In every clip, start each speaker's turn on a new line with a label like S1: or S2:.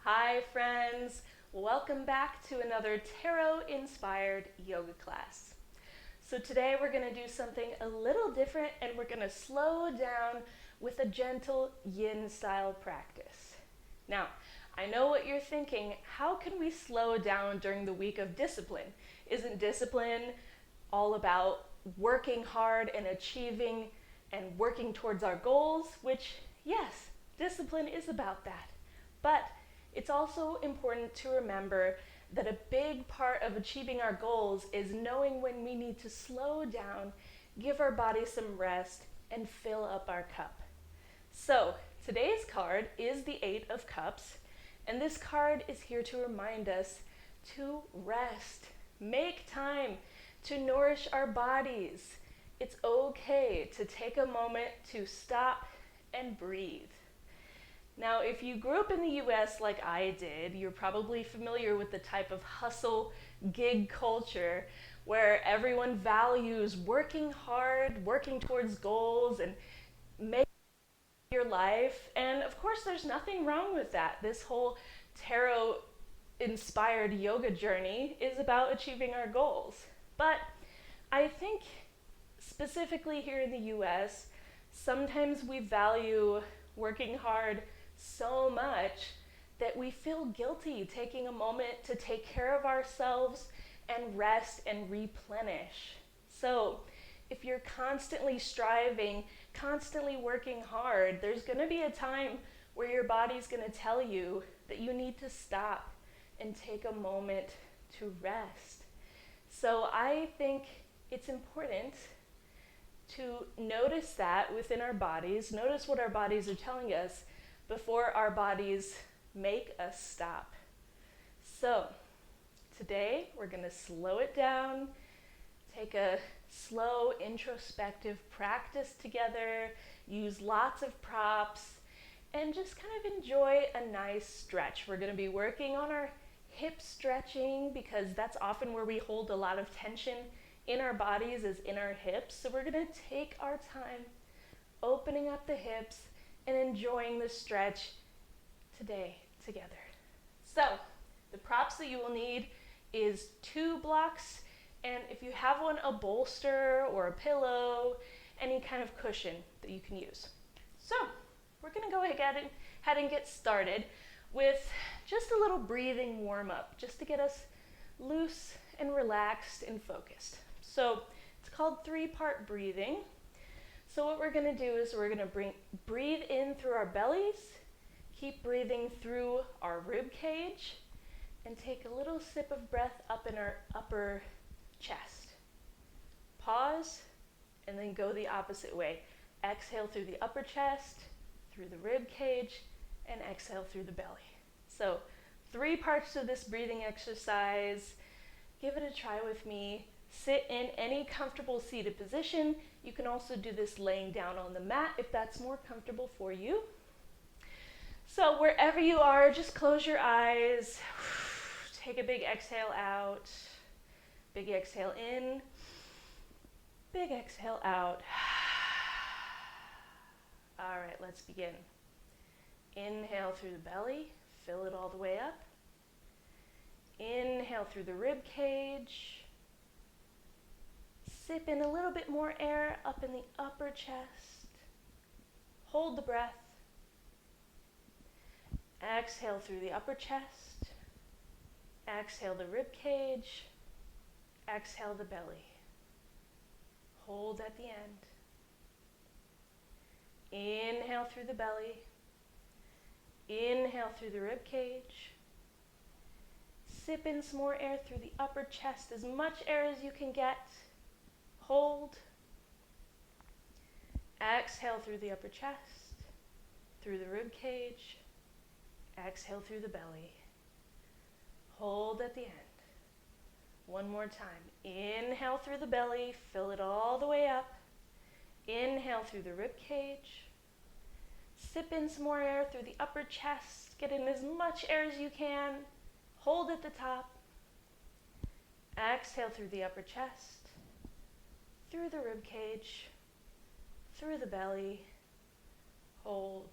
S1: Hi friends, welcome back to another tarot-inspired yoga class. So today we're going to do something a little different and we're going to slow down with a gentle yin-style practice. Now, I know what you're thinking, how can we slow down during the week of discipline? Isn't discipline all about working hard and achieving and working towards our goals? Which, yes, discipline is about that. But it's also important to remember that a big part of achieving our goals is knowing when we need to slow down, give our body some rest, and fill up our cup. So today's card is the Eight of Cups, and this card is here to remind us to rest, make time to nourish our bodies. It's okay to take a moment to stop and breathe. Now, if you grew up in the US like I did, you're probably familiar with the type of hustle gig culture where everyone values working hard, working towards goals, and making your life. And of course, there's nothing wrong with that. This whole tarot inspired yoga journey is about achieving our goals. But I think specifically here in the US, sometimes we value working hard so much that we feel guilty taking a moment to take care of ourselves and rest and replenish. So if you're constantly striving, constantly working hard, there's going to be a time where your body's going to tell you that you need to stop and take a moment to rest. So I think it's important to notice that within our bodies, notice what our bodies are telling us before our bodies make us stop. So today we're going to slow it down, take a slow introspective practice together, use lots of props, and just kind of enjoy a nice stretch. We're going to be working on our hip stretching because that's often where we hold a lot of tension in our bodies, is in our hips. So we're going to take our time opening up the hips and enjoying the stretch today together. So the props that you will need is 2 blocks, and if you have one, a bolster or a pillow, any kind of cushion that you can use. So we're going to go ahead and get started with just a little breathing warm-up, just to get us loose and relaxed and focused. So it's called 3-part breathing. So what we're going to do is we're going to breathe in through our bellies, keep breathing through our rib cage, and take a little sip of breath up in our upper chest. Pause, and then go the opposite way. Exhale through the upper chest, through the rib cage, and exhale through the belly. So 3 parts to this breathing exercise. Give it a try with me. Sit in any comfortable seated position. You can also do this laying down on the mat if that's more comfortable for you. So wherever you are, just close your eyes. Take a big exhale out. Big exhale in. Big exhale out. All right, let's begin. Inhale through the belly. Fill it all the way up. Inhale through the rib cage. Sip in a little bit more air up in the upper chest. Hold the breath. Exhale through the upper chest. Exhale the rib cage. Exhale the belly. Hold at the end. Inhale through the belly. Inhale through the rib cage. Sip in some more air through the upper chest, as much air as you can get. Hold. Exhale through the upper chest, through the rib cage. Exhale through the belly. Hold at the end. One more time. Inhale through the belly, fill it all the way up. Inhale through the rib cage. Sip in some more air through the upper chest. Get in as much air as you can. Hold at the top. Exhale through the upper chest, through the rib cage, through the belly. Hold.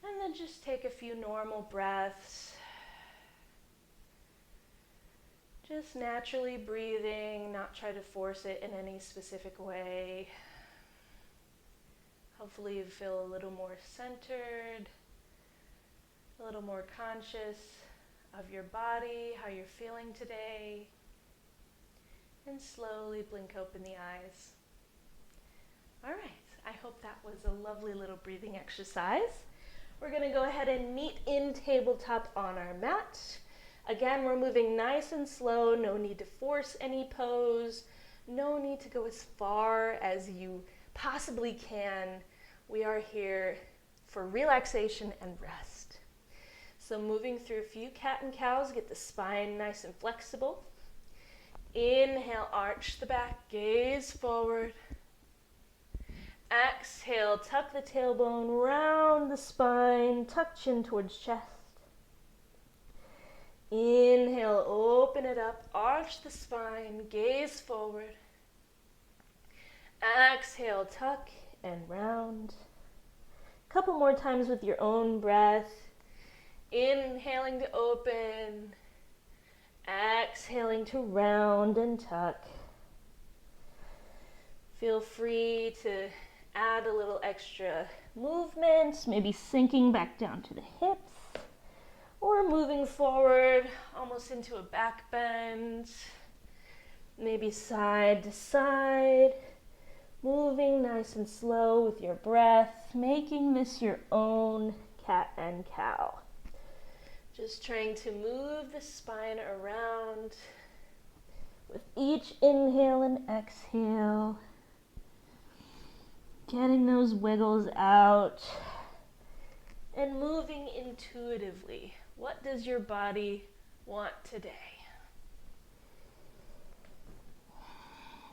S1: And then just take a few normal breaths. Just naturally breathing, not try to force it in any specific way. Hopefully you feel a little more centered, a little more conscious of your body, how you're feeling today. And slowly blink open the eyes. All right, I hope that was a lovely little breathing exercise. We're going to go ahead and meet in tabletop on our mat. Again, we're moving nice and slow, no need to force any pose, no need to go as far as you possibly can. We are here for relaxation and rest. So moving through a few cat and cows, get the spine nice and flexible. Inhale, arch the back, gaze forward. Exhale, tuck the tailbone, round the spine, tuck chin towards chest. Inhale, open it up, arch the spine, gaze forward. Exhale, tuck and round. Couple more times with your own breath. Inhaling to open. Exhaling to round and tuck. Feel free to add a little extra movement, maybe sinking back down to the hips. Or moving forward, almost into a back bend, maybe side to side, moving nice and slow with your breath, making this your own cat and cow. Just trying to move the spine around with each inhale and exhale, getting those wiggles out and moving intuitively. What does your body want today?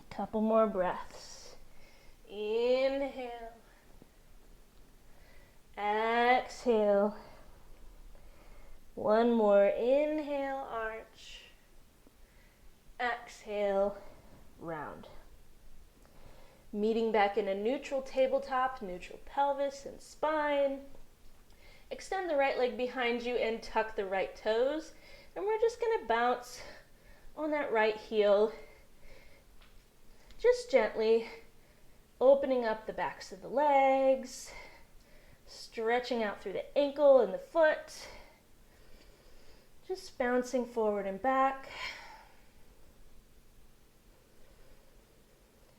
S1: Couple more breaths. Inhale. Exhale. One more. Inhale, arch. Exhale, round. Meeting back in a neutral tabletop, neutral pelvis and spine. Extend the right leg behind you and tuck the right toes. And we're just going to bounce on that right heel, just gently opening up the backs of the legs, stretching out through the ankle and the foot, just bouncing forward and back.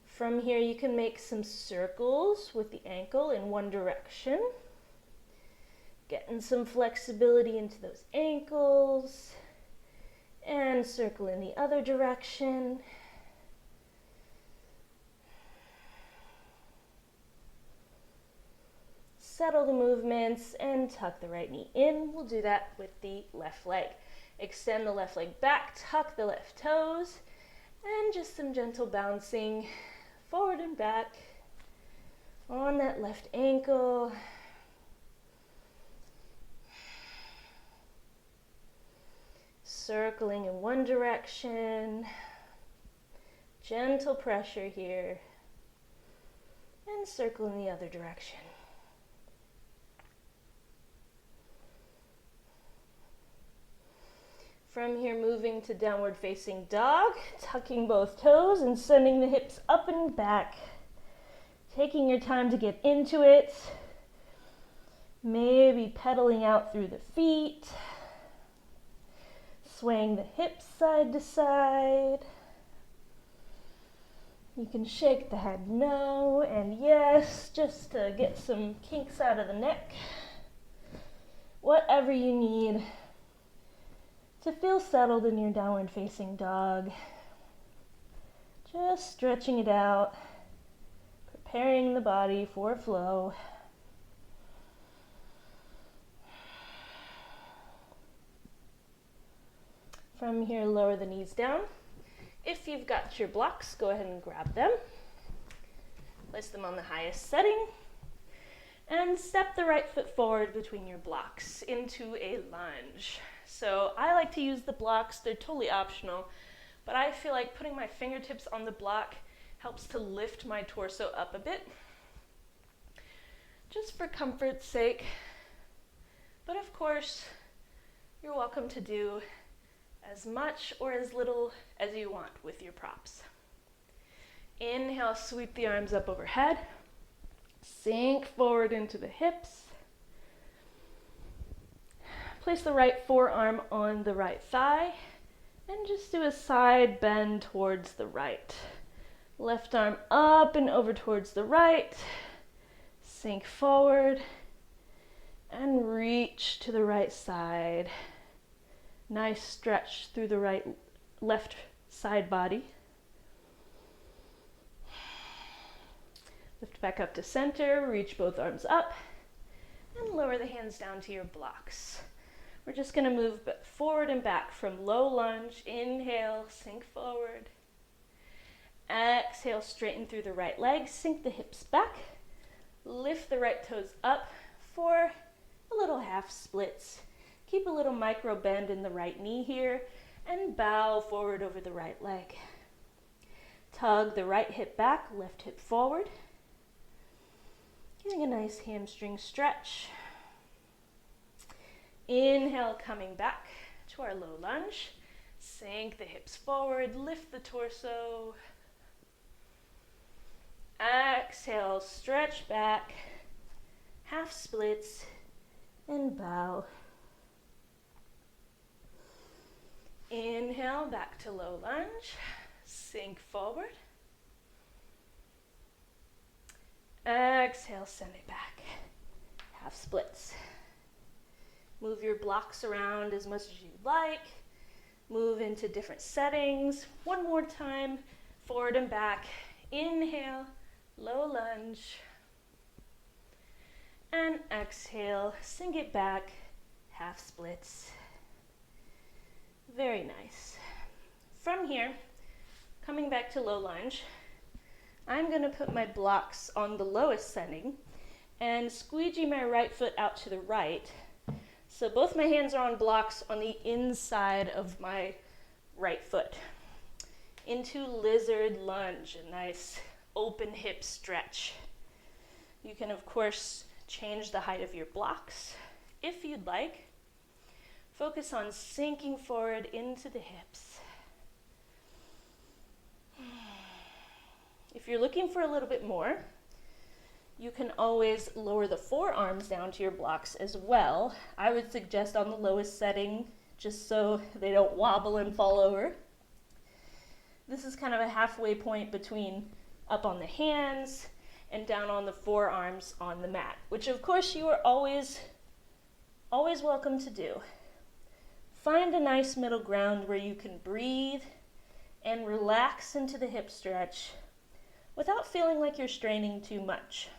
S1: From here, you can make some circles with the ankle in one direction. Getting some flexibility into those ankles. And circle in the other direction. Settle the movements and tuck the right knee in. We'll do that with the left leg. Extend the left leg back, tuck the left toes, and just some gentle bouncing forward and back on that left ankle. Circling in one direction, gentle pressure here, and circle in the other direction. From here, moving to downward facing dog, tucking both toes and sending the hips up and back. Taking your time to get into it. Maybe pedaling out through the feet. Swaying the hips side to side. You can shake the head no and yes, just to get some kinks out of the neck. Whatever you need to feel settled in your downward facing dog. Just stretching it out, preparing the body for flow. From here, lower the knees down. If you've got your blocks, go ahead and grab them. Place them on the highest setting. And step the right foot forward between your blocks into a lunge. So I like to use the blocks. They're totally optional. But I feel like putting my fingertips on the block helps to lift my torso up a bit. Just for comfort's sake. course, you're welcome to do as much or as little as you want with your props. Inhale, sweep the arms up overhead. Sink forward into the hips. Place the right forearm on the right thigh and just do a side bend towards the right. Left arm up and over towards the right. Sink forward and reach to the right side. Nice stretch through the left side body. Lift back up to center, reach both arms up, and lower the hands down to your blocks. We're just going to move forward and back from low lunge. Inhale, sink forward. Exhale, straighten through the right leg, sink the hips back. Lift the right toes up for a little half splits. Keep a little micro bend in the right knee here, and bow forward over the right leg. Tug the right hip back, left hip forward. Getting a nice hamstring stretch. Inhale, coming back to our low lunge. Sink the hips forward, lift the torso. Exhale, stretch back, half splits, and bow. Inhale, back to low lunge. Sink forward. Exhale, send it back. Half splits. Move your blocks around as much as you'd like. Move into different settings. One more time, forward and back. Inhale, low lunge. And exhale, sink it back, half splits. Very nice. From here, coming back to low lunge, I'm going to put my blocks on the lowest setting and squeegee my right foot out to the right. So both my hands are on blocks on the inside of my right foot. Into lizard lunge, a nice open hip stretch. You can, of course, change the height of your blocks if you'd like. Focus on sinking forward into the hips. If you're looking for a little bit more, you can always lower the forearms down to your blocks as well. I would suggest on the lowest setting, just so they don't wobble and fall over. This is kind of a halfway point between up on the hands and down on the forearms on the mat, which of course you are always welcome to do. Find a nice middle ground where you can breathe and relax into the hip stretch without feeling like you're straining too much.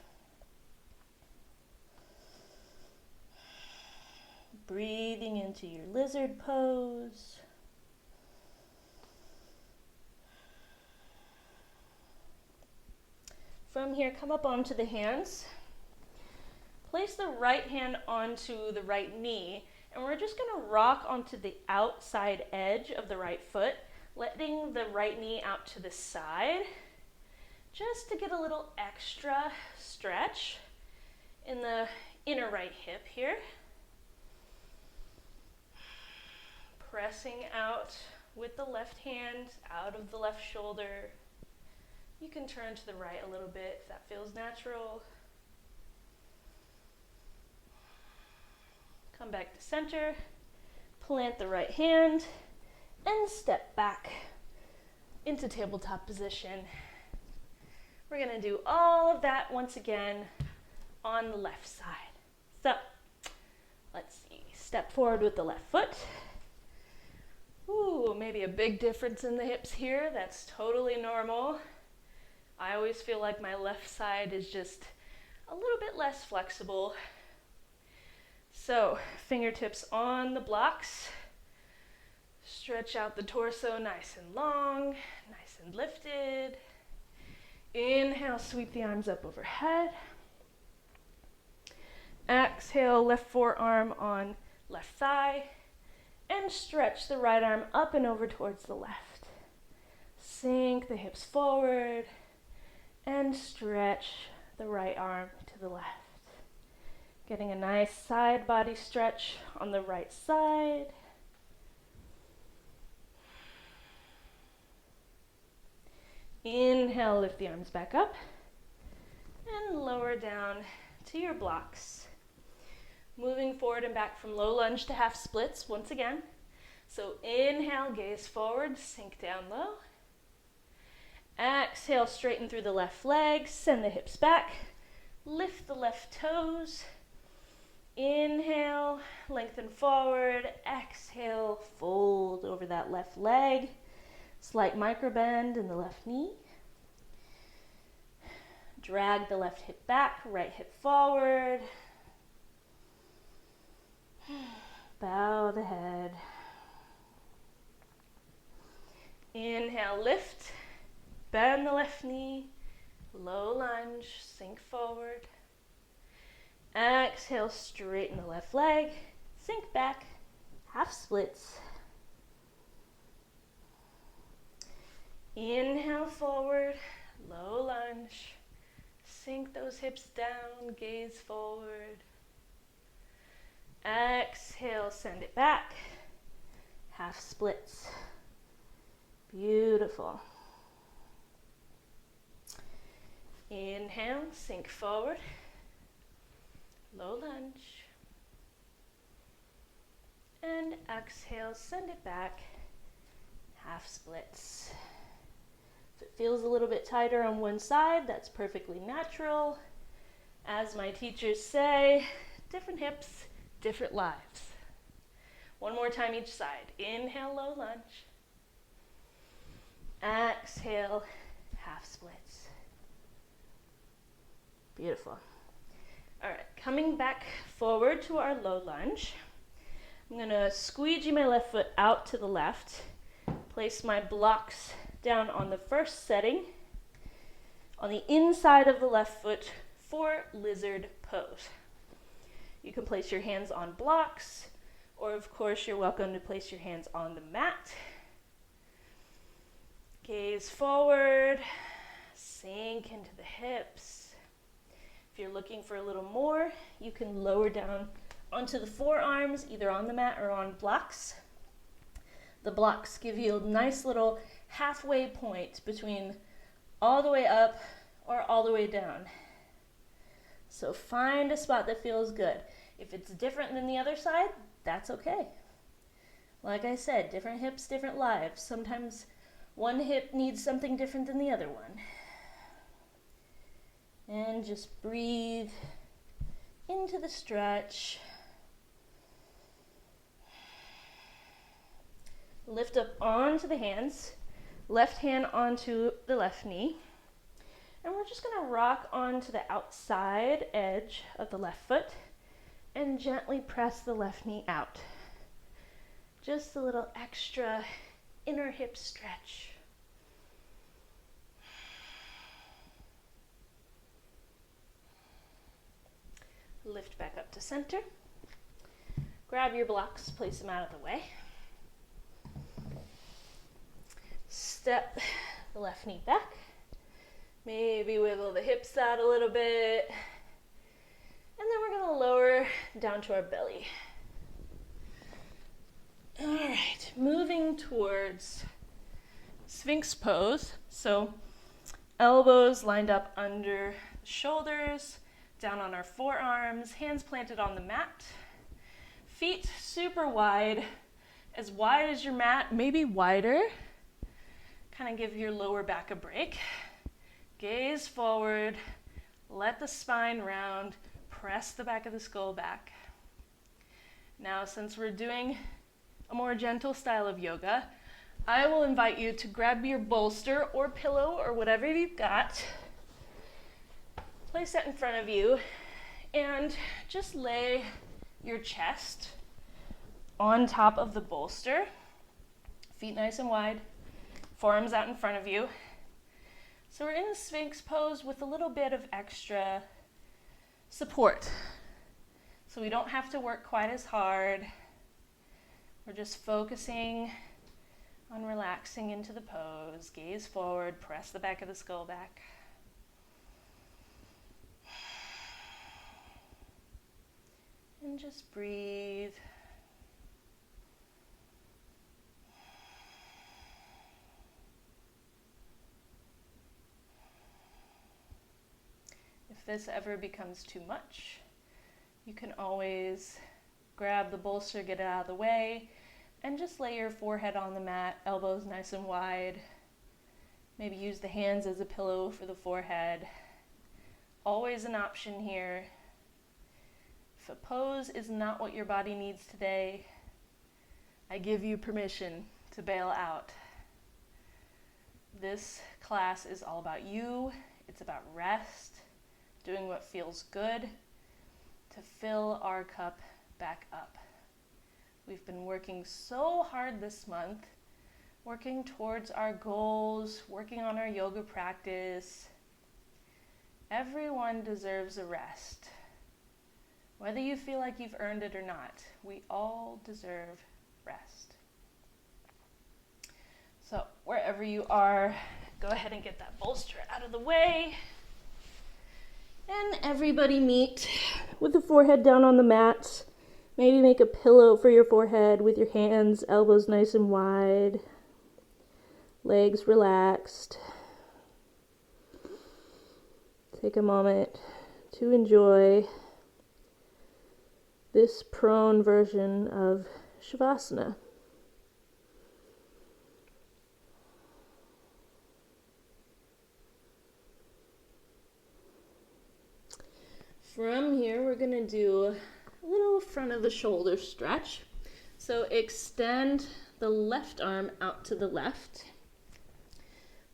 S1: Breathing into your lizard pose. From here, come up onto the hands. Place the right hand onto the right knee, and we're just going to rock onto the outside edge of the right foot, letting the right knee out to the side, just to get a little extra stretch in the inner right hip here. Pressing out with the left hand out of the left shoulder. You can turn to the right a little bit if that feels natural. Come back to center, plant the right hand, and step back into tabletop position. We're going to do all of that once again on the left side. So, let's see. Step forward with the left foot. Ooh, maybe a big difference in the hips here. That's totally normal. I always feel like my left side is just a little bit less flexible. So, fingertips on the blocks. Stretch out the torso nice and long, nice and lifted. Inhale, sweep the arms up overhead. Exhale, left forearm on left thigh. And stretch the right arm up and over towards the left. Sink the hips forward and stretch the right arm to the left. Getting a nice side body stretch on the right side. Inhale, lift the arms back up and lower down to your blocks. Moving forward and back from low lunge to half splits once again. So inhale, gaze forward, sink down low. Exhale, straighten through the left leg, send the hips back. Lift the left toes. Inhale, lengthen forward. Exhale, fold over that left leg. Slight micro bend in the left knee. Drag the left hip back, right hip forward. Bow the head. Inhale, lift. Bend the left knee. Low lunge, sink forward. Exhale, straighten the left leg. Sink back, half splits. Inhale forward, low lunge. Sink those hips down, gaze forward. Exhale, send it back. Half splits. Beautiful. Inhale, sink forward. Low lunge. And exhale, send it back. Half splits. If it feels a little bit tighter on one side, that's perfectly natural. As my teachers say, different hips, different lives. One more time each side. Inhale, low lunge. Exhale, half splits. Beautiful. All right, coming back forward to our low lunge. I'm gonna squeegee my left foot out to the left. Place my blocks down on the first setting on the inside of the left foot for lizard pose. You can place your hands on blocks, or of course you're welcome to place your hands on the mat. Gaze forward, sink into the hips. If you're looking for a little more, you can lower down onto the forearms, either on the mat or on blocks. The blocks give you a nice little halfway point between all the way up or all the way down. So find a spot that feels good. If it's different than the other side, that's okay. Like I said, different hips, different lives. Sometimes one hip needs something different than the other one. And just breathe into the stretch. Lift up onto the hands, left hand onto the left knee. And we're just gonna rock onto the outside edge of the left foot and gently press the left knee out. Just a little extra inner hip stretch. Lift back up to center. Grab your blocks, place them out of the way. Step the left knee back. Maybe wiggle the hips out a little bit. And then we're gonna lower down to our belly. All right, moving towards Sphinx pose. So elbows lined up under the shoulders, down on our forearms, hands planted on the mat. Feet super wide as your mat, maybe wider. Kind of give your lower back a break. Gaze forward, let the spine round, press the back of the skull back. Now, since we're doing a more gentle style of yoga, I will invite you to grab your bolster or pillow or whatever you've got. Place that in front of you and just lay your chest on top of the bolster. Feet nice and wide, forearms out in front of you. So we're in the Sphinx pose with a little bit of extra support. So we don't have to work quite as hard. We're just focusing on relaxing into the pose. Gaze forward, press the back of the skull back. And just breathe. If this ever becomes too much, you can always grab the bolster, get it out of the way, and just lay your forehead on the mat, elbows nice and wide. Maybe use the hands as a pillow for the forehead. Always an option here. If a pose is not what your body needs today, I give you permission to bail out. This class is all about you. It's about rest, doing what feels good to fill our cup back up. We've been working so hard this month, working towards our goals, working on our yoga practice. Everyone deserves a rest. Whether you feel like you've earned it or not, we all deserve rest. So wherever you are, go ahead and get that bolster out of the way. And everybody meet with the forehead down on the mat. Maybe make a pillow for your forehead with your hands, elbows nice and wide, legs relaxed. Take a moment to enjoy this prone version of Shavasana. From here, we're going to do a little front of the shoulder stretch. So extend the left arm out to the left.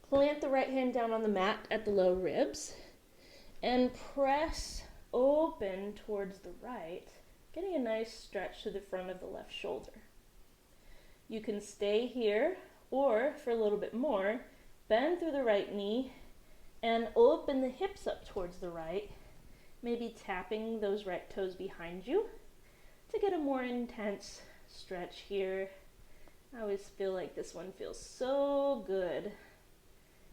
S1: Plant the right hand down on the mat at the low ribs and press open towards the right, getting a nice stretch to the front of the left shoulder. You can stay here, or for a little bit more, bend through the right knee and open the hips up towards the right, maybe tapping those right toes behind you to get a more intense stretch here. I always feel like this one feels so good.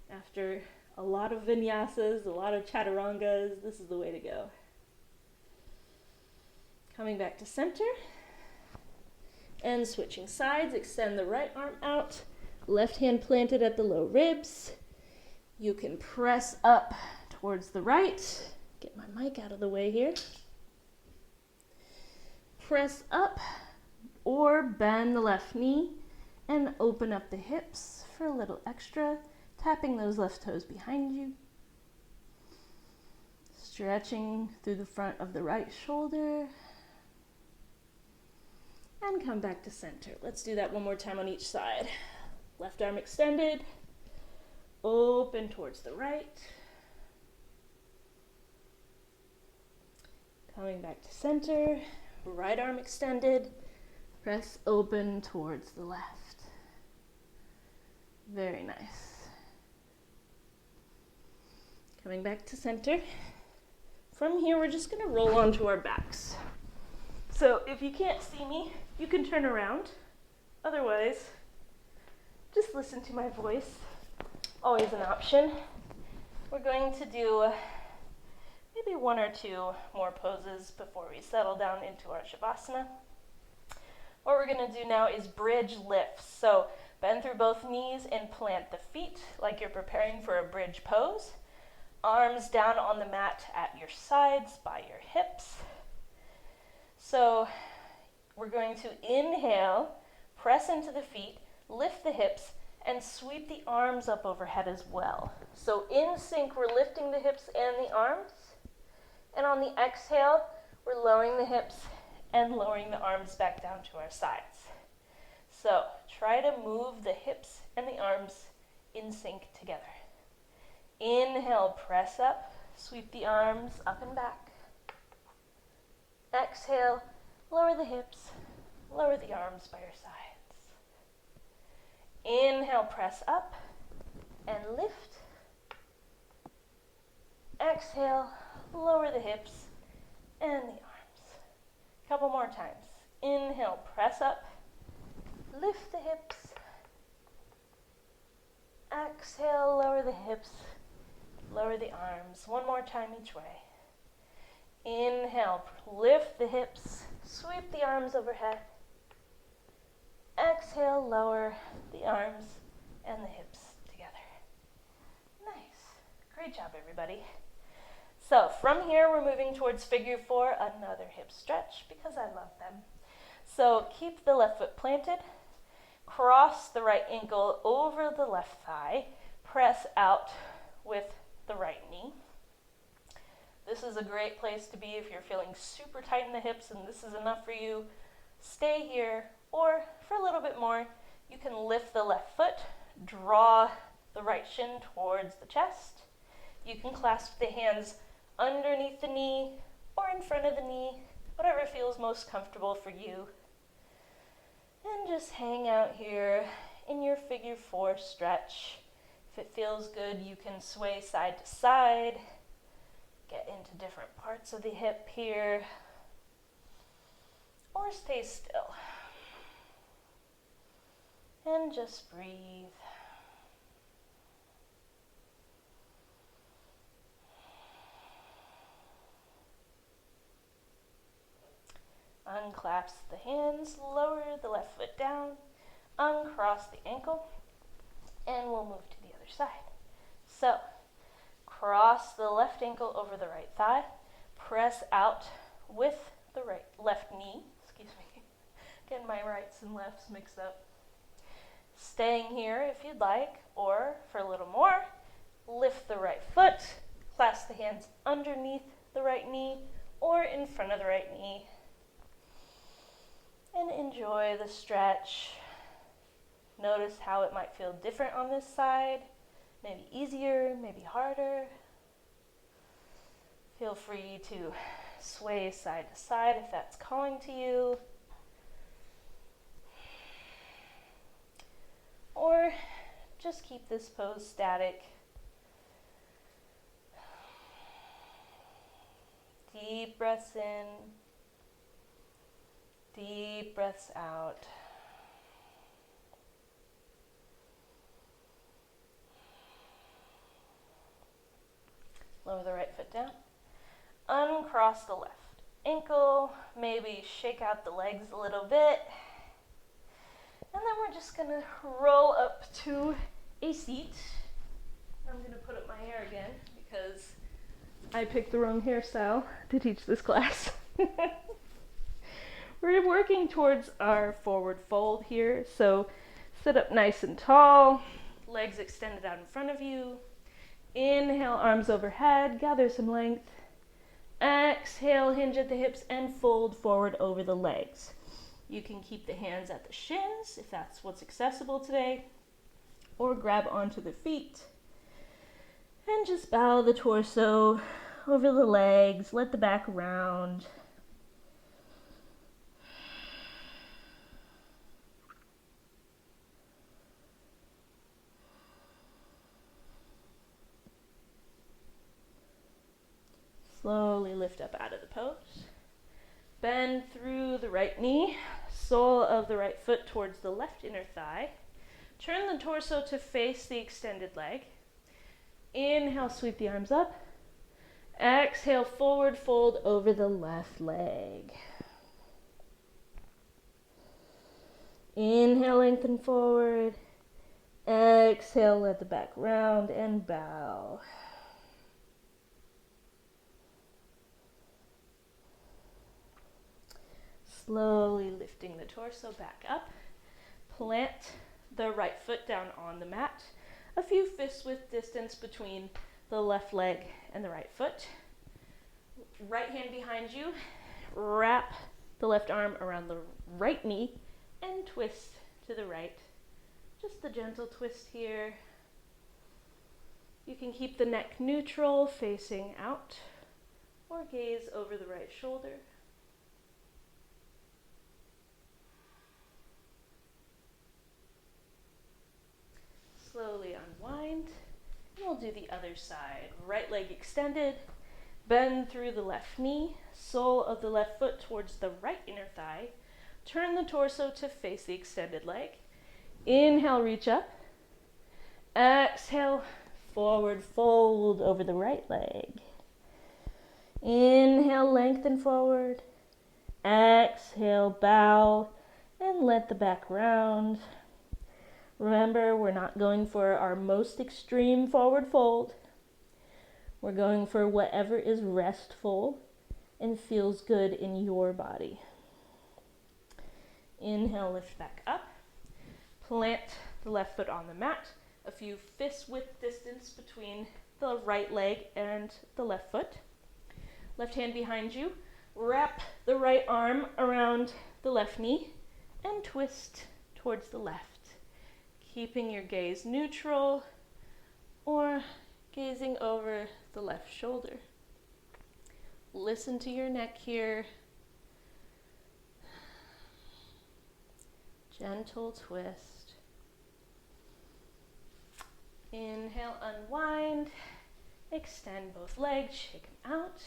S1: After a lot of vinyasas, a lot of chaturangas, this is the way to go. Coming back to center and switching sides, extend the right arm out, left hand planted at the low ribs. You can press up towards the right. Get my mic out of the way here. Press up or bend the left knee and open up the hips for a little extra, tapping those left toes behind you. Stretching through the front of the right shoulder. And come back to center. Let's do that one more time on each side. Left arm extended, open towards the right. Coming back to center, right arm extended, press open towards the left. Very nice. Coming back to center. From here, we're just going to roll onto our backs. So if you can't see me, you can turn around. Otherwise, just listen to my voice. Always an option. We're going to do maybe one or two more poses before we settle down into our Shavasana. What we're going to do now is bridge lifts. So bend through both knees and plant the feet like you're preparing for a bridge pose. Arms down on the mat at your sides by your hips. So we're going to inhale, press into the feet, lift the hips, and sweep the arms up overhead as well. So in sync, we're lifting the hips and the arms. And on the exhale, we're lowering the hips and lowering the arms back down to our sides. So try to move the hips and the arms in sync together. Inhale, press up, sweep the arms up and back. Exhale, lower the hips, lower the arms by your sides. Inhale, press up and lift. Exhale, lower the hips and the arms. A couple more times. Inhale, press up, lift the hips. Exhale, lower the hips, lower the arms. One more time each way. Inhale, lift the hips, Sweep the arms overhead. Exhale, lower the arms and the hips together. Nice. Great job, everybody. So from here, we're moving towards figure 4, another hip stretch, because I love them. So keep the left foot planted. Cross the right ankle over the left thigh. Press out with the right knee. This is a great place to be if you're feeling super tight in the hips and this is enough for you. Stay here, or for a little bit more, you can lift the left foot, draw the right shin towards the chest. You can clasp the hands underneath the knee or in front of the knee, whatever feels most comfortable for you. And just hang out here in your figure 4 stretch. If it feels good, you can sway side to side. Get into different parts of the hip here, or stay still. And just breathe. Unclasp the hands, lower the left foot down, uncross the ankle, and we'll move to the other side. So, cross the left ankle over the right thigh, press out with the left knee, getting my rights and lefts mixed up. Staying here if you'd like, or for a little more, lift the right foot, clasp the hands underneath the right knee or in front of the right knee, and enjoy the stretch. Notice how it might feel different on this side, maybe easier, maybe harder. Feel free to sway side to side if that's calling to you. Or just keep this pose static. Deep breaths in, deep breaths out. Lower the right foot down. Uncross the left ankle. Maybe shake out the legs a little bit. And then we're just going to roll up to a seat. I'm going to put up my hair again because I picked the wrong hairstyle to teach this class. We're working towards our forward fold here. So sit up nice and tall, legs extended out in front of you. Inhale, arms overhead, gather some length. Exhale, hinge at the hips and fold forward over the legs. You can keep the hands at the shins if that's what's accessible today, or grab onto the feet. And just bow the torso over the legs, let the back round. Slowly lift up out of the pose. Bend through the right knee, sole of the right foot towards the left inner thigh. Turn the torso to face the extended leg. Inhale, sweep the arms up. Exhale, forward fold over the left leg. Inhale, lengthen forward. Exhale, let the back round and bow. Slowly lifting the torso back up. Plant the right foot down on the mat. A few fists width distance between the left leg and the right foot. Right hand behind you. Wrap the left arm around the right knee and twist to the right. Just a gentle twist here. You can keep the neck neutral, facing out, or gaze over the right shoulder. Slowly unwind, and we'll do the other side. Right leg extended, bend through the left knee, sole of the left foot towards the right inner thigh. Turn the torso to face the extended leg. Inhale, reach up. Exhale, forward fold over the right leg. Inhale, lengthen forward. Exhale, bow, and let the back round. Remember, we're not going for our most extreme forward fold. We're going for whatever is restful and feels good in your body. Inhale, lift back up. Plant the left foot on the mat. A few fist width distance between the right leg and the left foot. Left hand behind you. Wrap the right arm around the left knee and twist towards the left. Keeping your gaze neutral or gazing over the left shoulder. Listen to your neck here. Gentle twist. Inhale, unwind. Extend both legs, shake them out.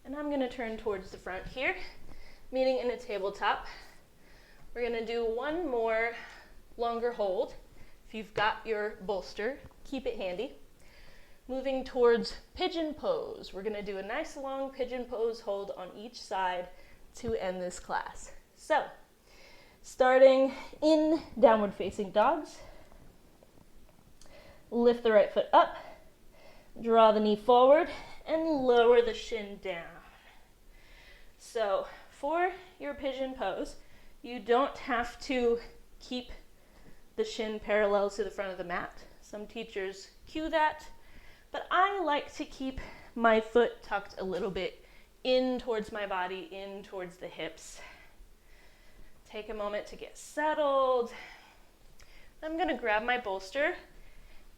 S1: And I'm going to turn towards the front here, meeting in a tabletop. We're going to do one more longer hold. If you've got your bolster, keep it handy. Moving towards pigeon pose. We're going to do a nice long pigeon pose hold on each side to end this class. So, starting in downward facing dogs. Lift the right foot up, draw the knee forward, and lower the shin down. So, for your pigeon pose, you don't have to keep the shin parallel to the front of the mat. Some teachers cue that, but I like to keep my foot tucked a little bit in towards my body, in towards the hips. Take a moment to get settled. I'm going to grab my bolster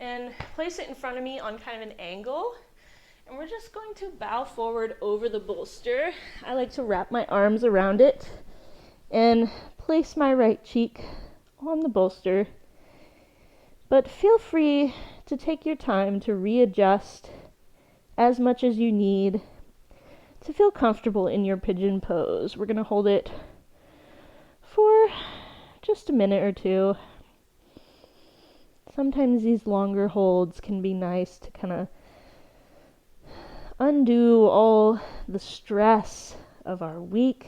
S1: and place it in front of me on kind of an angle. And we're just going to bow forward over the bolster. I like to wrap my arms around it and place my right cheek on the bolster. But feel free to take your time to readjust as much as you need to feel comfortable in your pigeon pose. We're going to hold it for just a minute or two. Sometimes these longer holds can be nice to kind of undo all the stress of our week,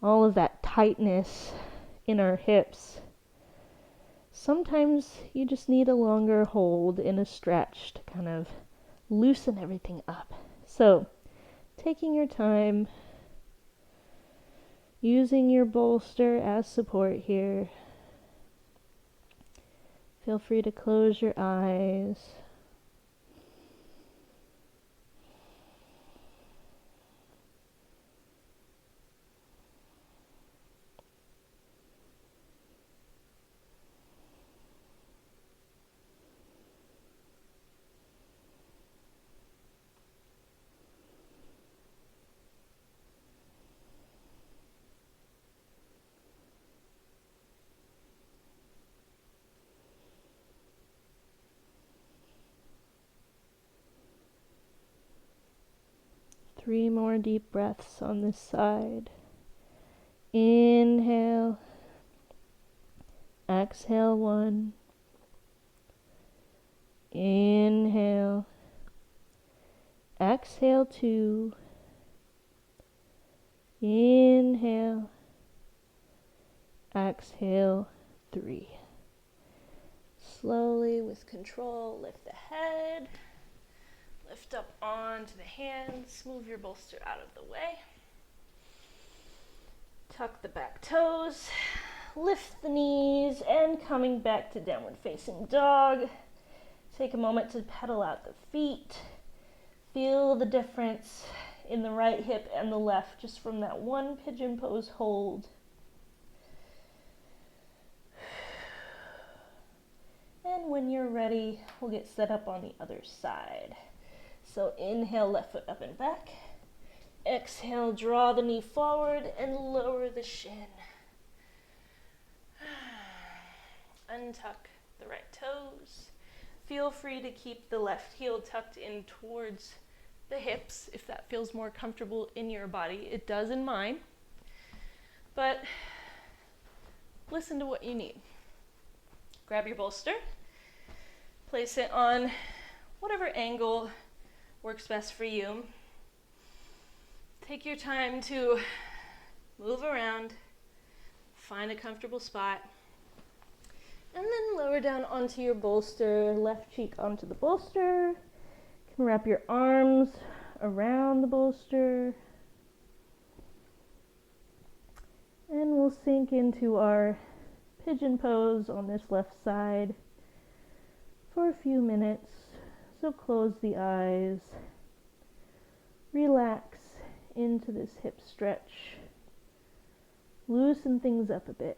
S1: all of that tightness in our hips. Sometimes you just need a longer hold in a stretch to kind of loosen everything up. So, taking your time, using your bolster as support here. Feel free to close your eyes. Three more deep breaths on this side. Inhale. Exhale 1. Inhale. Exhale 2. Inhale. Exhale 3. Slowly, with control, lift the head. Lift up onto the hands, move your bolster out of the way. Tuck the back toes, lift the knees, and coming back to downward facing dog. Take a moment to pedal out the feet. Feel the difference in the right hip and the left just from that one pigeon pose hold. And when you're ready, we'll get set up on the other side. So inhale, left foot up and back. Exhale, draw the knee forward and lower the shin. Untuck the right toes. Feel free to keep the left heel tucked in towards the hips if that feels more comfortable in your body. It does in mine. But listen to what you need. Grab your bolster. Place it on whatever angle works best for you. Take your time to move around, find a comfortable spot, and then lower down onto your bolster, left cheek onto the bolster. You can wrap your arms around the bolster. And we'll sink into our pigeon pose on this left side for a few minutes. So close the eyes, relax into this hip stretch, loosen things up a bit.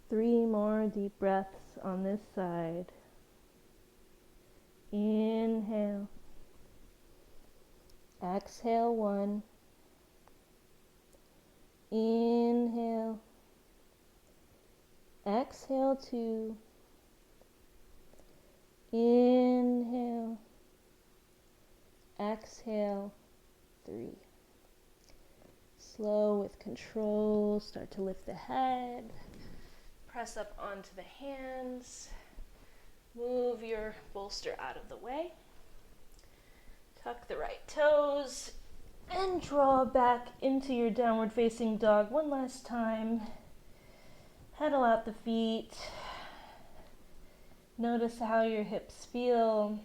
S1: Three more deep breaths on this side. Inhale. Exhale 1. Inhale. Exhale 2. Inhale. Exhale 3. Slow with control. Start to lift the head. Press up onto the hands. Move your bolster out of the way. Tuck the right toes and draw back into your downward facing dog one last time. Pedal out the feet. Notice how your hips feel.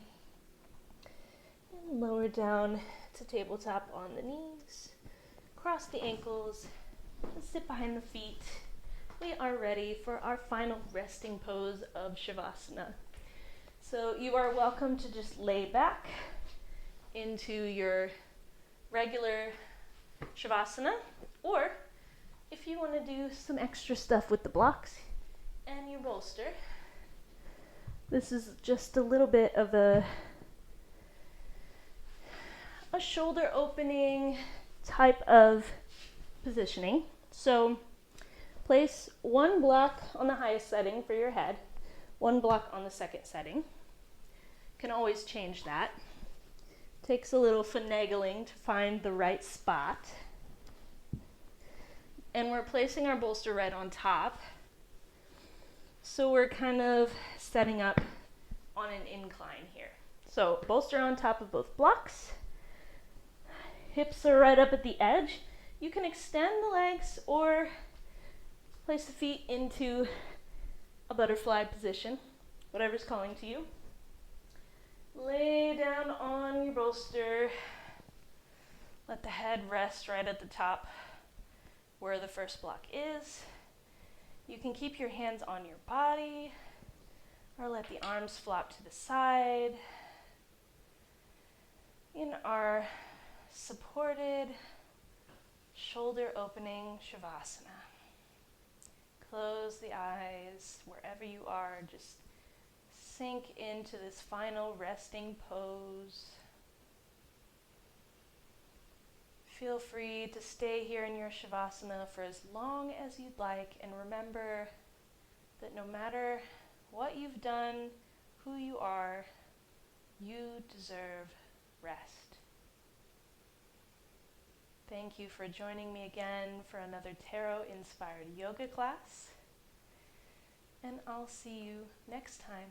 S1: And lower down to tabletop on the knees. Cross the ankles and sit behind the feet. We are ready for our final resting pose of Shavasana. So you are welcome to just lay back into your regular Shavasana, or if you want to do some extra stuff with the blocks and your bolster, this is just a little bit of a shoulder opening type of positioning. So place one block on the highest setting for your head, one block on the second setting. Can always change that. Takes a little finagling to find the right spot. And we're placing our bolster right on top. So we're kind of setting up on an incline here. So bolster on top of both blocks. Hips are right up at the edge. You can extend the legs or place the feet into a butterfly position, whatever's calling to you. Lay down on your bolster. Let the head rest right at the top where the first block is. You can keep your hands on your body or let the arms flop to the side in our supported shoulder opening Shavasana. Close the eyes wherever you are. Just sink into this final resting pose. Feel free to stay here in your Shavasana for as long as you'd like, and remember that no matter what you've done, who you are, you deserve rest. Thank you for joining me again for another tarot-inspired yoga class, and I'll see you next time.